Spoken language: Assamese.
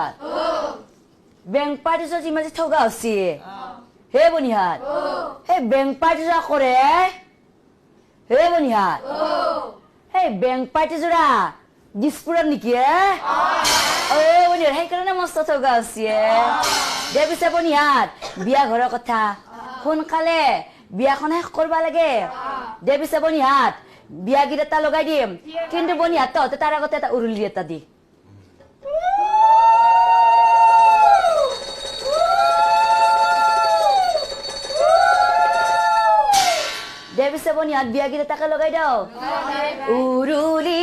বনিহাত বেংক পাৰ্টিছত ইমান যে ঠগা হৈছে হে বনিহাত সেই বেংক পাৰ্টিজোৰা কৰে হে বনিহাত সেই বেংক পাৰ্টিজোৰা দিছপুৰত নেকি বনিহাত সেইকাৰণে মস্ত ঠগা হৈছে দে পিছে বনিহাত বিয়া ঘৰৰ কথা সোনকালে বিয়াখন শেষ কৰিব লাগে দে পিছে বনিহাত বিয়া গীত এটা লগাই দিম কিন্তু বনিহাত তহঁতে তাৰ আগতে এটা উৰুলি এটা দি দে পিছে বনিহাত বিয়া গীত এটাকে লগাই দাও উৰুলি